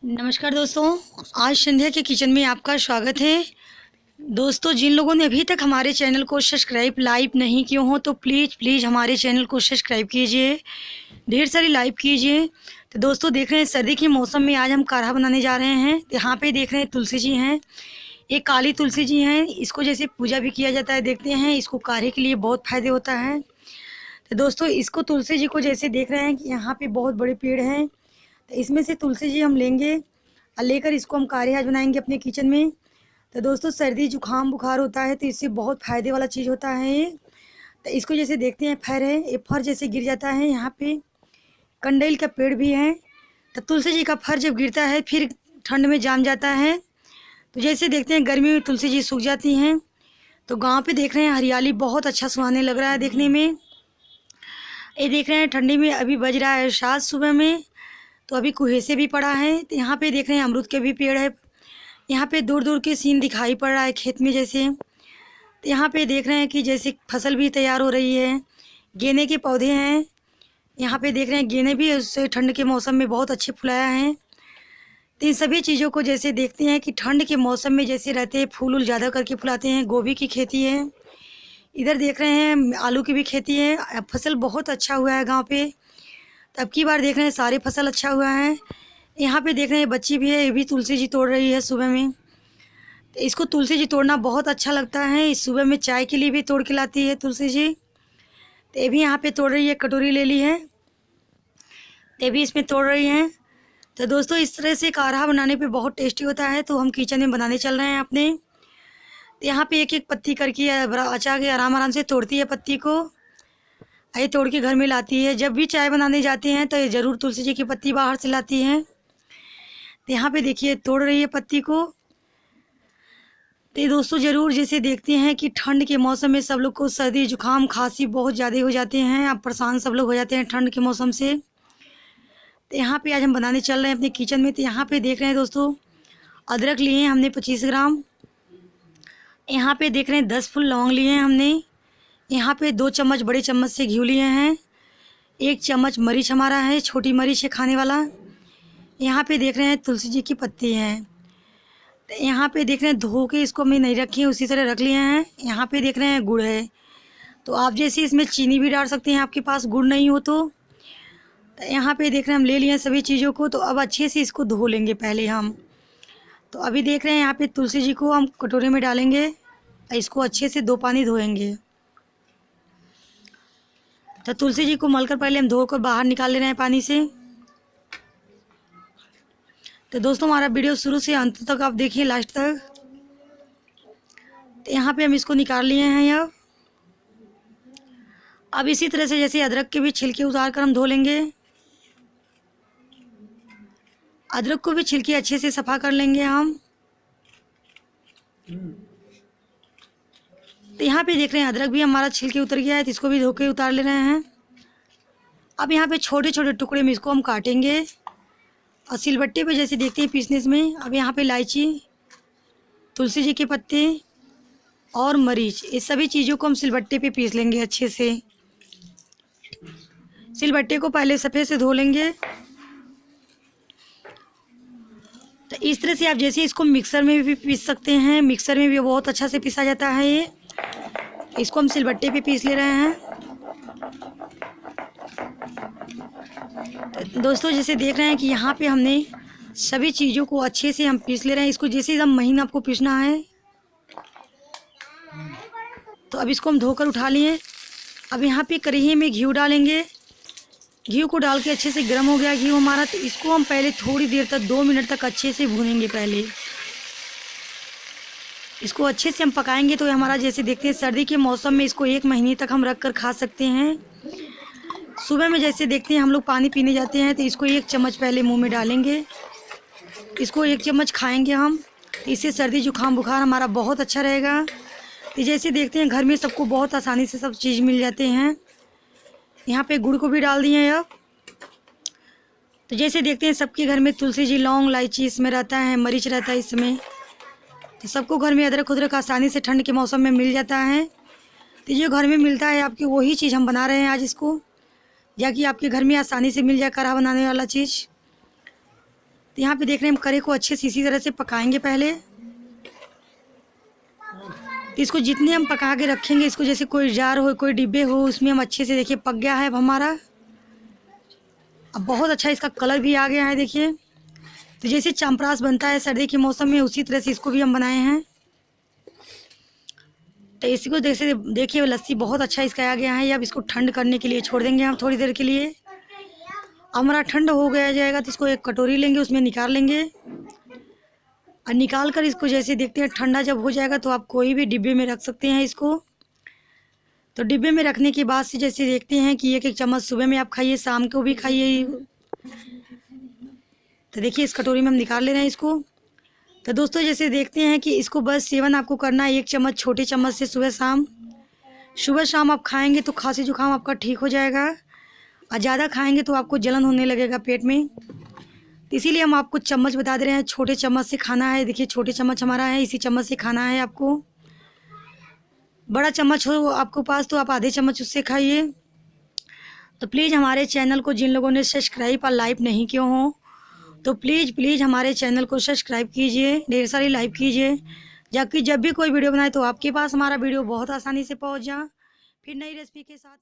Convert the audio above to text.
नमस्कार दोस्तों, आज संध्या के किचन में आपका स्वागत है। दोस्तों, जिन लोगों ने अभी तक हमारे चैनल को सब्सक्राइब लाइक नहीं किए हो तो प्लीज़ हमारे चैनल को सब्सक्राइब कीजिए, ढेर सारी लाइक कीजिए। तो दोस्तों, देख रहे हैं सर्दी के मौसम में आज हम काढ़ा बनाने जा रहे हैं। यहाँ पे देख रहे हैं तुलसी जी हैं, एक काली तुलसी जी हैं। इसको जैसे पूजा भी किया जाता है, देखते हैं इसको काढ़े के लिए बहुत फ़ायदे होता है। तो दोस्तों, इसको तुलसी जी को जैसे देख रहे हैं कि यहाँ पे बहुत बड़े पेड़ हैं, तो इसमें से तुलसी जी हम लेंगे और लेकर इसको हम काढ़े आज बनाएंगे अपने किचन में। तो दोस्तों, सर्दी जुकाम बुखार होता है तो इससे बहुत फ़ायदे वाला चीज़ होता है ये। तो इसको जैसे देखते हैं फर है, ये फर जैसे गिर जाता है। यहाँ पे कंडेल का पेड़ भी है, तो तुलसी जी का फर जब गिरता है फिर ठंड में जाम जाता है। तो जैसे देखते हैं गर्मी में तुलसी जी सूख जाती हैं। तो गाँव पे देख रहे हैं हरियाली बहुत अच्छा सुहाने लग रहा है देखने में। ये देख रहे हैं ठंडी में अभी बज रहा है 7 सुबह में, तो अभी कुहेसे भी पड़ा है। तो यहाँ पे देख रहे हैं अमरूद के भी पेड़ है। यहाँ पे दूर दूर के सीन दिखाई पड़ रहा है खेत में जैसे। तो यहाँ पे देख रहे हैं कि जैसे फसल भी तैयार हो रही है। गेंदे के पौधे हैं, यहाँ पे देख रहे हैं गेंदे भी उससे ठंड के मौसम में बहुत अच्छे फुलाया हैं। तो इन सभी चीज़ों को जैसे देखते हैं कि ठंड के मौसम में जैसे रहते हैं फूल ज़्यादा करके फुलाते हैं। गोभी की खेती है, इधर देख रहे हैं आलू की भी खेती है। फसल बहुत अच्छा हुआ है गाँव पे। तो अब की बार देख रहे हैं सारे फसल अच्छा हुआ है। यहाँ पे देख रहे हैं बच्ची भी है, ये भी तुलसी जी तोड़ रही है सुबह में। तो इसको तुलसी जी तोड़ना बहुत अच्छा लगता है। इस सुबह में चाय के लिए भी तोड़ के लाती है तुलसी जी। तो ये भी यहाँ पे तोड़ रही है, कटोरी ले ली है, तो ये भी इसमें तोड़ रही हैं। तो दोस्तों, इस तरह से काढ़ा बनाने पे बहुत टेस्टी होता है। तो हम किचन में बनाने चल रहे हैं अपने। तो यहाँ पे एक एक पत्ती करके अचा के आराम से तोड़ती है पत्ती को, ये तोड़ के घर में लाती है। जब भी चाय बनाने जाते हैं तो ये ज़रूर तुलसी जी की पत्ती बाहर से लाती हैं। तो यहाँ पे देखिए तोड़ रही है पत्ती को। तो ये दोस्तों ज़रूर जैसे देखते हैं कि ठंड के मौसम में सब लोग को सर्दी जुकाम खांसी बहुत ज़्यादा हो जाते हैं। अब परेशान सब लोग हो जाते हैं ठंड के मौसम से। तो यहाँ पे आज हम बनाने चल रहे हैं अपने किचन में। तो यहाँ पे देख रहे हैं दोस्तों, अदरक लिए हैं हमने 25 ग्राम। यहाँ पे देख रहे हैं 10 फूल लौंग लिए हैं हमने। यहाँ पे 2 चम्मच बड़े चम्मच से घी लिए हैं। 1 चम्मच मरीच हमारा है, छोटी मरीच है खाने वाला। यहाँ पे देख रहे हैं तुलसी जी की पत्ती हैं। तो यहाँ पे देख रहे हैं धो के इसको हमने नहीं रखी है, उसी तरह रख लिए हैं। यहाँ पे देख रहे हैं गुड़ है, तो आप जैसे इसमें चीनी भी डाल सकते हैं आपके पास गुड़ नहीं हो तो। यहाँ पे देख रहे हैं हम ले लिए हैं सभी चीज़ों को। तो अब अच्छे से इसको धो लेंगे पहले हम। तो अभी देख रहे हैं यहाँ पे तुलसी जी को हम कटोरे में डालेंगे, इसको अच्छे से 2 पानी धोएंगे। तो तुलसी जी को मलकर पहले हम धोकर बाहर निकाल ले रहे हैं पानी से। तो दोस्तों, हमारा वीडियो शुरू से अंत तक आप देखिए लास्ट तक। तो यहाँ पे हम इसको निकाल लिए हैं। अब इसी तरह से जैसे अदरक के भी छिलके उतार कर हम धो लेंगे। अदरक को भी छिलके अच्छे से सफ़ा कर लेंगे हम। तो यहाँ पे देख रहे हैं अदरक भी हमारा छिलके उतर गया है, तो इसको भी धो के उतार ले रहे हैं। अब यहाँ पे छोटे छोटे टुकड़े में इसको हम काटेंगे और सिलबट्टे पे जैसे देखते हैं पीसने में। अब यहाँ पे इलायची, तुलसी जी के पत्ते और मरीच, ये सभी चीज़ों को हम सिलबट्टे पे पीस लेंगे अच्छे से। सिलबट्टे को पहले सफ़ेद से धो लेंगे। तो इस तरह से आप जैसे इसको मिक्सर में भी पीस सकते हैं, मिक्सर में भी बहुत अच्छा से पीसा जाता है ये। इसको हम सिलबट्टे पे पीस ले रहे हैं। तो दोस्तों, जैसे देख रहे हैं कि यहाँ पे हमने सभी चीज़ों को अच्छे से हम पीस ले रहे हैं। इसको जैसे एकदम महीन आपको पीसना है। तो अब इसको हम धोकर उठा लिए। अब यहाँ पे कढ़ाई में घी डालेंगे। घी को डाल के अच्छे से गर्म हो गया घी हमारा। तो इसको हम पहले थोड़ी देर तक 2 मिनट तक अच्छे से भूनेंगे। पहले इसको अच्छे से हम पकाएंगे। तो हमारा जैसे देखते हैं सर्दी के मौसम में इसको 1 महीने तक हम रख कर खा सकते हैं। सुबह में जैसे देखते हैं हम लोग पानी पीने जाते हैं, तो इसको 1 चम्मच पहले मुंह में डालेंगे। इसको 1 चम्मच खाएंगे हम, इससे सर्दी जुकाम बुखार हमारा बहुत अच्छा रहेगा। तो जैसे देखते हैं घर में सबको बहुत आसानी से सब चीज़ मिल जाते हैं। यहाँ पे गुड़ को भी डाल दिए हैं अब। तो जैसे देखते हैं सबके घर में तुलसी जी, लौंग, इलायची इसमें रहता है, मरीच रहता है इसमें। तो सबको घर में अदरक उदरक आसानी से ठंड के मौसम में मिल जाता है। तो जो घर में मिलता है आपकी वही चीज़ हम बना रहे हैं आज इसको, या कि आपके घर में आसानी से मिल जाए काढ़ा बनाने वाला चीज़। तो यहाँ पे देख रहे हैं हम करे को अच्छे से इसी तरह से पकाएंगे पहले। तो इसको जितने हम पका के रखेंगे, इसको जैसे कोई जार हो कोई डिब्बे हो उसमें हम अच्छे से देखिए पक गया है अब हमारा। अब बहुत अच्छा इसका कलर भी आ गया है देखिए। तो जैसे चमपरास बनता है सर्दी के मौसम में, उसी तरह से इसको भी हम बनाए हैं। तो इसी को जैसे देखिए लस्सी बहुत अच्छा इसका आ गया है। अब इसको ठंड करने के लिए छोड़ देंगे हम थोड़ी देर के लिए। हमारा ठंड हो गया जाएगा तो इसको एक कटोरी लेंगे, उसमें निकाल लेंगे और निकाल कर इसको जैसे देखते हैं ठंडा जब हो जाएगा तो आप कोई भी डिब्बे में रख सकते हैं इसको। तो डिब्बे में रखने के बाद से जैसे देखते हैं कि 1-1 चम्मच सुबह में आप खाइए, शाम को भी खाइए। तो देखिए इस कटोरी में हम निकाल ले रहे हैं इसको। तो दोस्तों जैसे देखते हैं कि इसको बस सेवन आपको करना है 1 चम्मच छोटे चम्मच से सुबह शाम आप खाएंगे तो खांसी जुकाम आपका ठीक हो जाएगा। और ज़्यादा खाएंगे तो आपको जलन होने लगेगा पेट में। तो इसीलिए हम आपको चम्मच बता दे रहे हैं, छोटे चम्मच से खाना है। देखिए छोटे चम्मच हमारा है, इसी चम्मच से खाना है आपको। बड़ा चम्मच हो आपको पास तो आप आधे चम्मच उससे खाइए। तो प्लीज़ हमारे चैनल को जिन लोगों ने सब्सक्राइब और लाइक नहीं किया हो तो प्लीज़ हमारे चैनल को सब्सक्राइब कीजिए, ढेर सारी लाइक कीजिए, जबकि जब भी कोई वीडियो बनाए तो आपके पास हमारा वीडियो बहुत आसानी से पहुंच जाए। फिर नई रेसिपी के साथ